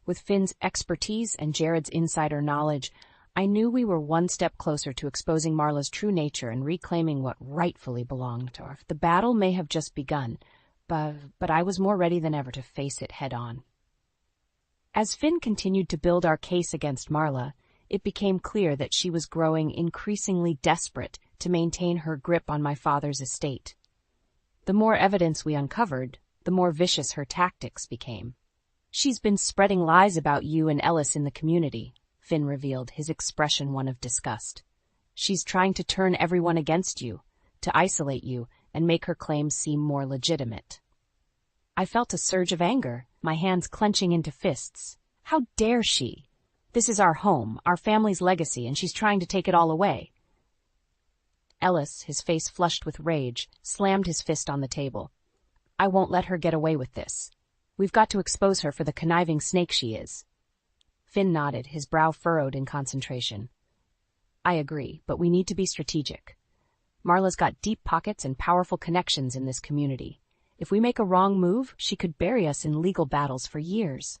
With Finn's expertise and Jared's insider knowledge, I knew we were one step closer to exposing Marla's true nature and reclaiming what rightfully belonged to her. The battle may have just begun, but I was more ready than ever to face it head on. As Finn continued to build our case against Marla, it became clear that she was growing increasingly desperate to maintain her grip on my father's estate. The more evidence we uncovered, the more vicious her tactics became. "She's been spreading lies about you and Ellis in the community," Finn revealed, his expression one of disgust. "She's trying to turn everyone against you, to isolate you, and make her claims seem more legitimate." I felt a surge of anger, my hands clenching into fists. How dare she? This is our home, our family's legacy, and she's trying to take it all away. Ellis, his face flushed with rage, slammed his fist on the table. I won't let her get away with this. We've got to expose her for the conniving snake she is. Finn nodded, his brow furrowed in concentration. I agree, but we need to be strategic. Marla's got deep pockets and powerful connections in this community. If we make a wrong move, she could bury us in legal battles for years.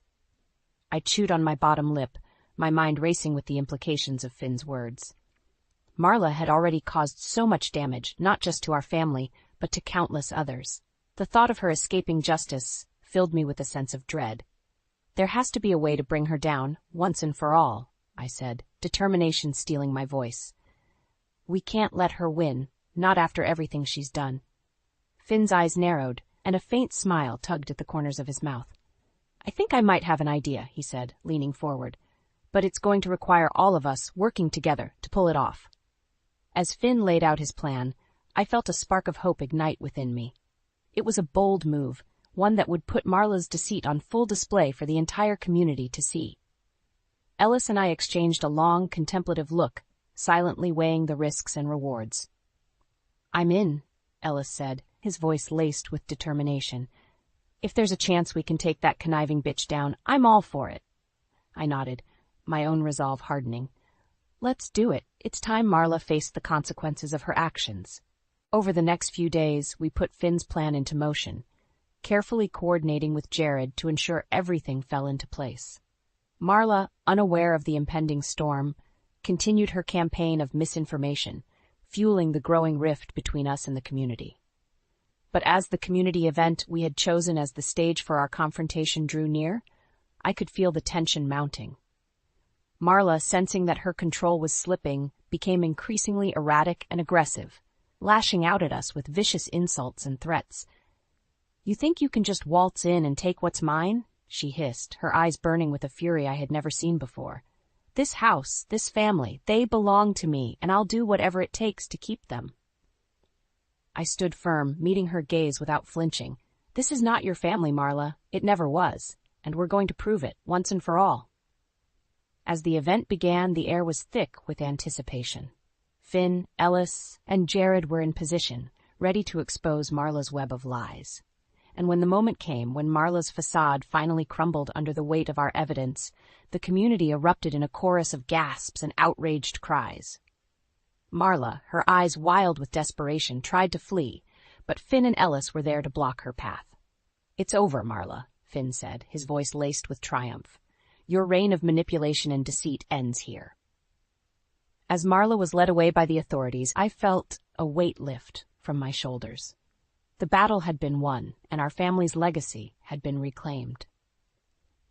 I chewed on my bottom lip, my mind racing with the implications of Finn's words. Marla had already caused so much damage, not just to our family, but to countless others. The thought of her escaping justice filled me with a sense of dread. There has to be a way to bring her down, once and for all, I said, determination stealing my voice. We can't let her win, not after everything she's done. Finn's eyes narrowed, and a faint smile tugged at the corners of his mouth. I think I might have an idea, he said, leaning forward. But it's going to require all of us working together to pull it off. As Finn laid out his plan, I felt a spark of hope ignite within me. It was a bold move, one that would put Marla's deceit on full display for the entire community to see. Ellis and I exchanged a long, contemplative look, silently weighing the risks and rewards. I'm in, Ellis said, his voice laced with determination. If there's a chance we can take that conniving bitch down, I'm all for it. I nodded, my own resolve hardening. Let's do it. It's time Marla faced the consequences of her actions. Over the next few days, we put Finn's plan into motion, carefully coordinating with Jared to ensure everything fell into place. Marla, unaware of the impending storm, continued her campaign of misinformation, fueling the growing rift between us and the community. But as the community event we had chosen as the stage for our confrontation drew near, I could feel the tension mounting. Marla, sensing that her control was slipping, became increasingly erratic and aggressive, lashing out at us with vicious insults and threats. You think you can just waltz in and take what's mine? She hissed, her eyes burning with a fury I had never seen before. This house, this family, they belong to me, and I'll do whatever it takes to keep them. I stood firm, meeting her gaze without flinching. This is not your family, Marla. It never was, and we're going to prove it, once and for all. As the event began, the air was thick with anticipation. Finn, Ellis, and Jared were in position, ready to expose Marla's web of lies. And when the moment came, when Marla's facade finally crumbled under the weight of our evidence, the community erupted in a chorus of gasps and outraged cries. Marla, her eyes wild with desperation, tried to flee, but Finn and Ellis were there to block her path. It's over, Marla, Finn said, his voice laced with triumph. Your reign of manipulation and deceit ends here. As Marla was led away by the authorities, I felt a weight lift from my shoulders. The battle had been won, and our family's legacy had been reclaimed.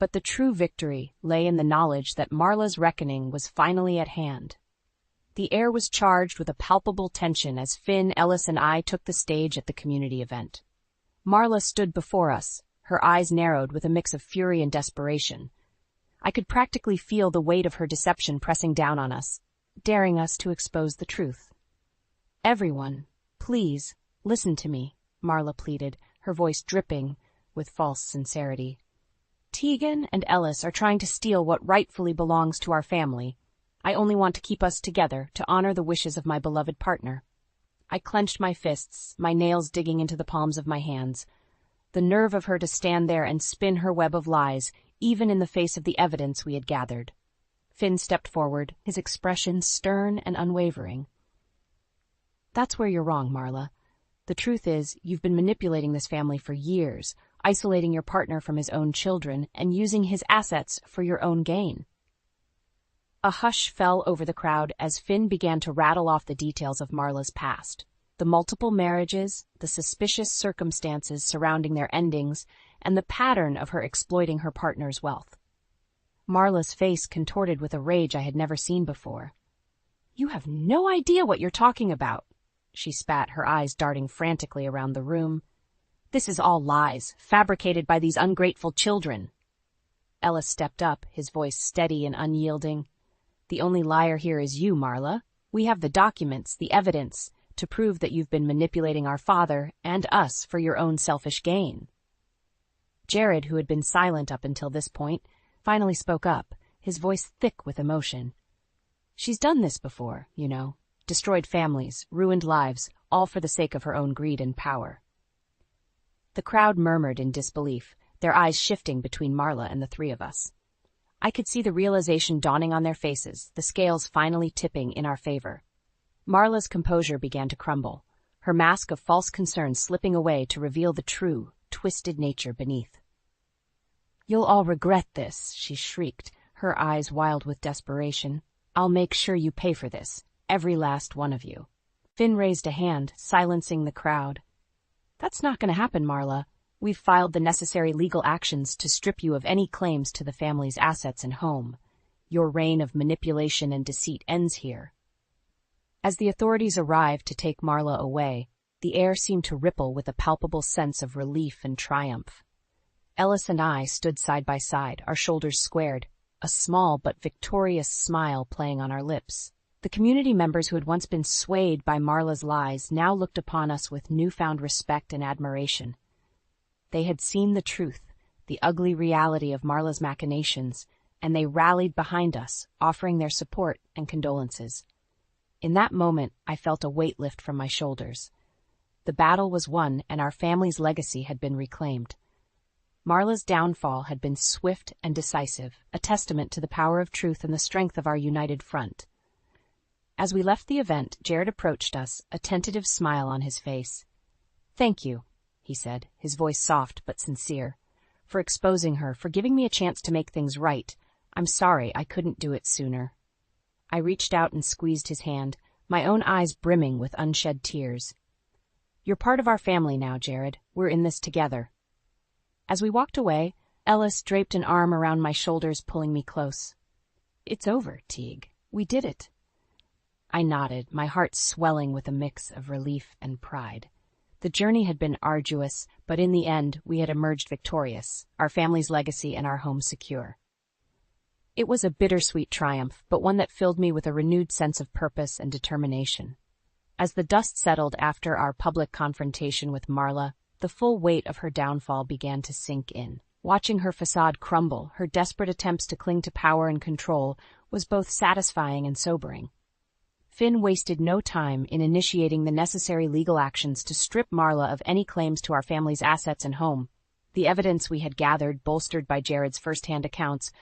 But the true victory lay in the knowledge that Marla's reckoning was finally at hand. The air was charged with a palpable tension as Finn, Ellis, and I took the stage at the community event. Marla stood before us, her eyes narrowed with a mix of fury and desperation. I could practically feel the weight of her deception pressing down on us, daring us to expose the truth. Everyone, please, listen to me, Marla pleaded, her voice dripping with false sincerity. Tegan and Ellis are trying to steal what rightfully belongs to our family. I only want to keep us together to honor the wishes of my beloved partner. I clenched my fists, my nails digging into the palms of my hands. The nerve of her to stand there and spin her web of lies, even in the face of the evidence we had gathered. Finn stepped forward, his expression stern and unwavering. That's where you're wrong, Marla. The truth is, you've been manipulating this family for years, isolating your partner from his own children and using his assets for your own gain. A hush fell over the crowd as Finn began to rattle off the details of Marla's past. The multiple marriages, the suspicious circumstances surrounding their endings, and the pattern of her exploiting her partner's wealth. Marla's face contorted with a rage I had never seen before. You have no idea what you're talking about, she spat, her eyes darting frantically around the room. This is all lies, fabricated by these ungrateful children. Ellis stepped up, his voice steady and unyielding. The only liar here is you, Marla. We have the documents, the evidence, to prove that you've been manipulating our father and us for your own selfish gain. Jared, who had been silent up until this point, finally spoke up, his voice thick with emotion. She's done this before, you know. Destroyed families, ruined lives, all for the sake of her own greed and power. The crowd murmured in disbelief, their eyes shifting between Marla and the three of us. I could see the realization dawning on their faces, the scales finally tipping in our favor. Marla's composure began to crumble, her mask of false concern slipping away to reveal the true, twisted nature beneath. "You'll all regret this," she shrieked, her eyes wild with desperation. "I'll make sure you pay for this, every last one of you." Finn raised a hand, silencing the crowd. "That's not going to happen, Marla. We've filed the necessary legal actions to strip you of any claims to the family's assets and home. Your reign of manipulation and deceit ends here." As the authorities arrived to take Marla away, the air seemed to ripple with a palpable sense of relief and triumph. Ellis and I stood side by side, our shoulders squared, a small but victorious smile playing on our lips. The community members who had once been swayed by Marla's lies now looked upon us with newfound respect and admiration. They had seen the truth, the ugly reality of Marla's machinations, and they rallied behind us, offering their support and condolences. In that moment, I felt a weight lift from my shoulders. The battle was won, and our family's legacy had been reclaimed. Marla's downfall had been swift and decisive, a testament to the power of truth and the strength of our united front. As we left the event, Jared approached us, a tentative smile on his face. "Thank you," he said, his voice soft but sincere, "for exposing her, for giving me a chance to make things right. I'm sorry I couldn't do it sooner." I reached out and squeezed his hand, my own eyes brimming with unshed tears. "You're part of our family now, Jared. We're in this together." As we walked away, Ellis draped an arm around my shoulders, pulling me close. "It's over, Teague. We did it." I nodded, my heart swelling with a mix of relief and pride. The journey had been arduous, but in the end, we had emerged victorious, our family's legacy and our home secure. It was a bittersweet triumph, but one that filled me with a renewed sense of purpose and determination. As the dust settled after our public confrontation with Marla, the full weight of her downfall began to sink in. Watching her facade crumble, her desperate attempts to cling to power and control, was both satisfying and sobering. Finn wasted no time in initiating the necessary legal actions to strip Marla of any claims to our family's assets and home. The evidence we had gathered, bolstered by Jared's first-hand accounts,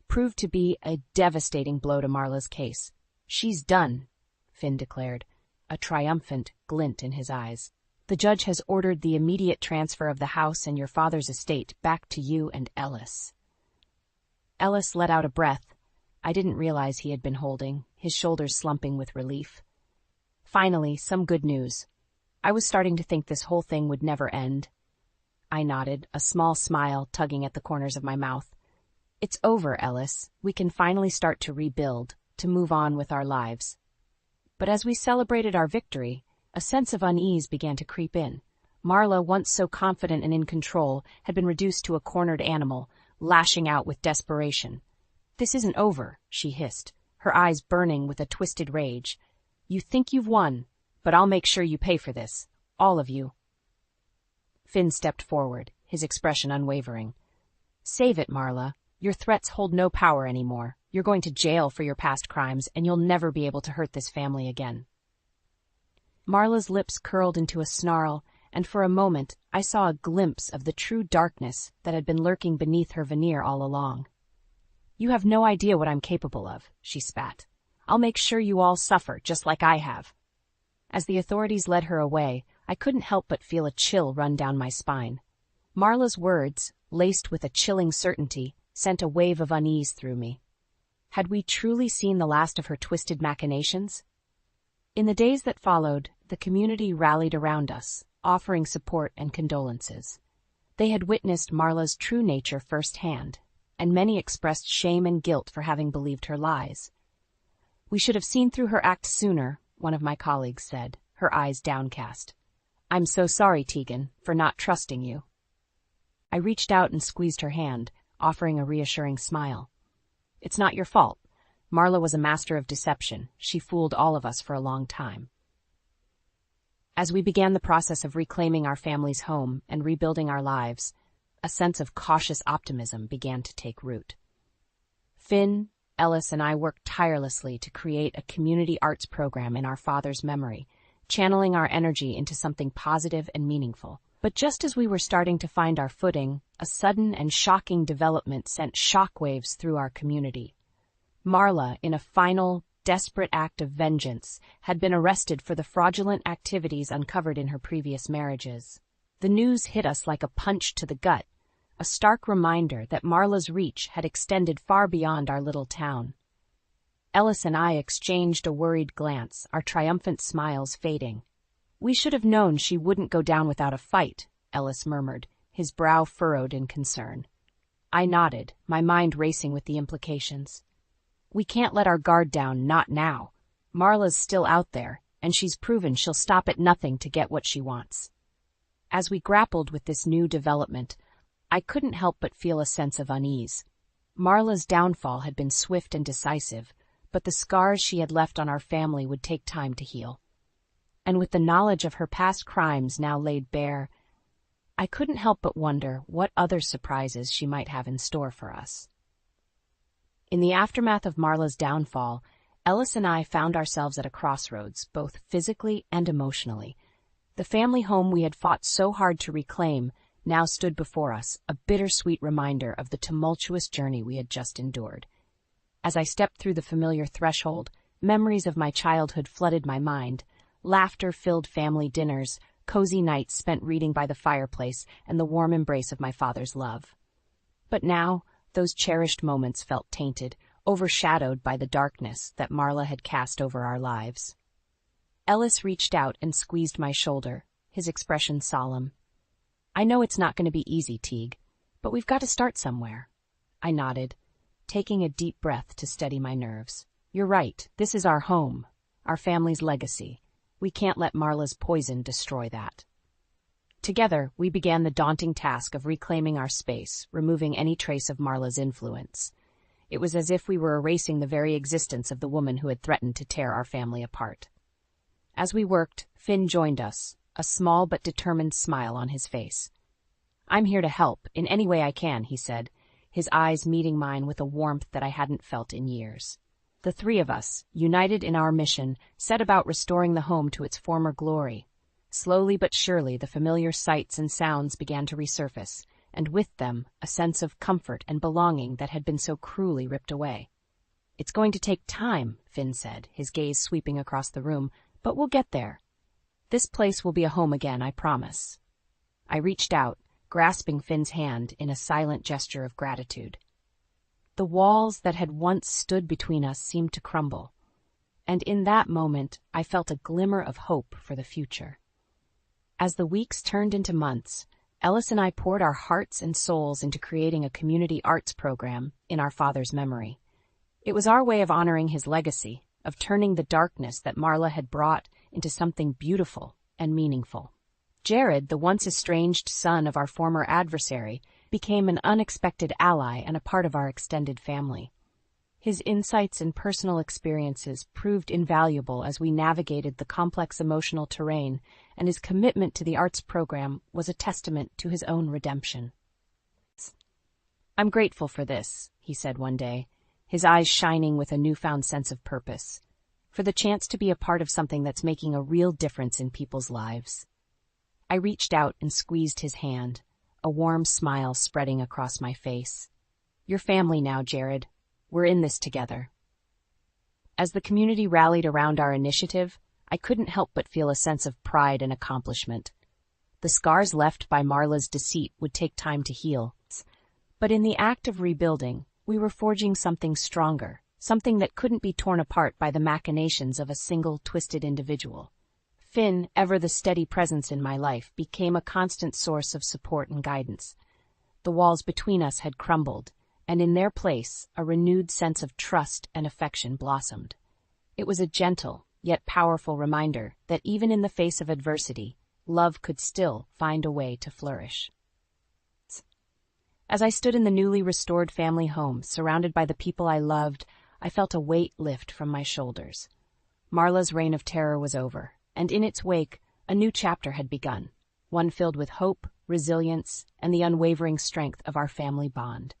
proved to be a devastating blow to Marla's case. "She's done," Finn declared, a triumphant glint in his eyes. "The judge has ordered the immediate transfer of the house and your father's estate back to you and Ellis." Ellis let out a breath I didn't realize he had been holding, his shoulders slumping with relief. "Finally, some good news. I was starting to think this whole thing would never end." I nodded, a small smile tugging at the corners of my mouth. "It's over, Ellis. We can finally start to rebuild, to move on with our lives." But as we celebrated our victory, a sense of unease began to creep in. Marla, once so confident and in control, had been reduced to a cornered animal, lashing out with desperation. "This isn't over," she hissed, her eyes burning with a twisted rage. "You think you've won, but I'll make sure you pay for this. All of you." Finn stepped forward, his expression unwavering. "Save it, Marla. Your threats hold no power anymore. You're going to jail for your past crimes, and you'll never be able to hurt this family again." Marla's lips curled into a snarl, and for a moment I saw a glimpse of the true darkness that had been lurking beneath her veneer all along. "You have no idea what I'm capable of," she spat. "I'll make sure you all suffer, just like I have." As the authorities led her away, I couldn't help but feel a chill run down my spine. Marla's words, laced with a chilling certainty, sent a wave of unease through me. Had we truly seen the last of her twisted machinations? In the days that followed, the community rallied around us, offering support and condolences. They had witnessed Marla's true nature firsthand, and many expressed shame and guilt for having believed her lies. "We should have seen through her act sooner," one of my colleagues said, her eyes downcast. "I'm so sorry, Tegan, for not trusting you." I reached out and squeezed her hand, offering a reassuring smile. "It's not your fault. Marla was a master of deception. She fooled all of us for a long time." As we began the process of reclaiming our family's home and rebuilding our lives, a sense of cautious optimism began to take root. Finn, Ellis, and I worked tirelessly to create a community arts program in our father's memory, channeling our energy into something positive and meaningful. But just as we were starting to find our footing, a sudden and shocking development sent shockwaves through our community. Marla, in a final, desperate act of vengeance, had been arrested for the fraudulent activities uncovered in her previous marriages. The news hit us like a punch to the gut, a stark reminder that Marla's reach had extended far beyond our little town. Ellis and I exchanged a worried glance, our triumphant smiles fading. "We should have known she wouldn't go down without a fight," Ellis murmured, his brow furrowed in concern. I nodded, my mind racing with the implications. "We can't let our guard down, not now. Marla's still out there, and she's proven she'll stop at nothing to get what she wants." As we grappled with this new development, I couldn't help but feel a sense of unease. Marla's downfall had been swift and decisive, but the scars she had left on our family would take time to heal. And with the knowledge of her past crimes now laid bare, I couldn't help but wonder what other surprises she might have in store for us. In the aftermath of Marla's downfall, Ellis and I found ourselves at a crossroads, both physically and emotionally. The family home we had fought so hard to reclaim now stood before us, a bittersweet reminder of the tumultuous journey we had just endured. As I stepped through the familiar threshold, memories of my childhood flooded my mind. Laughter-filled family dinners, cozy nights spent reading by the fireplace, and the warm embrace of my father's love. But now, those cherished moments felt tainted, overshadowed by the darkness that Marla had cast over our lives. Ellis reached out and squeezed my shoulder, his expression solemn. "I know it's not going to be easy, Teague, but we've got to start somewhere." I nodded, taking a deep breath to steady my nerves. "You're right, this is our home, our family's legacy. We can't let Marla's poison destroy that." Together, we began the daunting task of reclaiming our space, removing any trace of Marla's influence. It was as if we were erasing the very existence of the woman who had threatened to tear our family apart. As we worked, Finn joined us, a small but determined smile on his face. "I'm here to help, in any way I can," he said, his eyes meeting mine with a warmth that I hadn't felt in years. The three of us, united in our mission, set about restoring the home to its former glory. Slowly but surely, the familiar sights and sounds began to resurface, and with them, a sense of comfort and belonging that had been so cruelly ripped away. "It's going to take time," Finn said, his gaze sweeping across the room, "but we'll get there. This place will be a home again, I promise." I reached out, grasping Finn's hand in a silent gesture of gratitude. The walls that had once stood between us seemed to crumble, and in that moment I felt a glimmer of hope for the future. As the weeks turned into months, Ellis and I poured our hearts and souls into creating a community arts program in our father's memory. It was our way of honoring his legacy, of turning the darkness that Marla had brought into something beautiful and meaningful. Jared, the once estranged son of our former adversary, became an unexpected ally and a part of our extended family. His insights and personal experiences proved invaluable as we navigated the complex emotional terrain, and his commitment to the arts program was a testament to his own redemption. "I'm grateful for this," he said one day, his eyes shining with a newfound sense of purpose, "for the chance to be a part of something that's making a real difference in people's lives." I reached out and squeezed his hand, a warm smile spreading across my face. "You're family now, Jared. We're in this together." As the community rallied around our initiative, I couldn't help but feel a sense of pride and accomplishment. The scars left by Marla's deceit would take time to heal, but in the act of rebuilding, we were forging something stronger, something that couldn't be torn apart by the machinations of a single twisted individual. Finn, ever the steady presence in my life, became a constant source of support and guidance. The walls between us had crumbled, and in their place, a renewed sense of trust and affection blossomed. It was a gentle, yet powerful reminder that even in the face of adversity, love could still find a way to flourish. As I stood in the newly restored family home, surrounded by the people I loved, I felt a weight lift from my shoulders. Marla's reign of terror was over, and in its wake, a new chapter had begun. one filled with hope, resilience, and the unwavering strength of our family bond.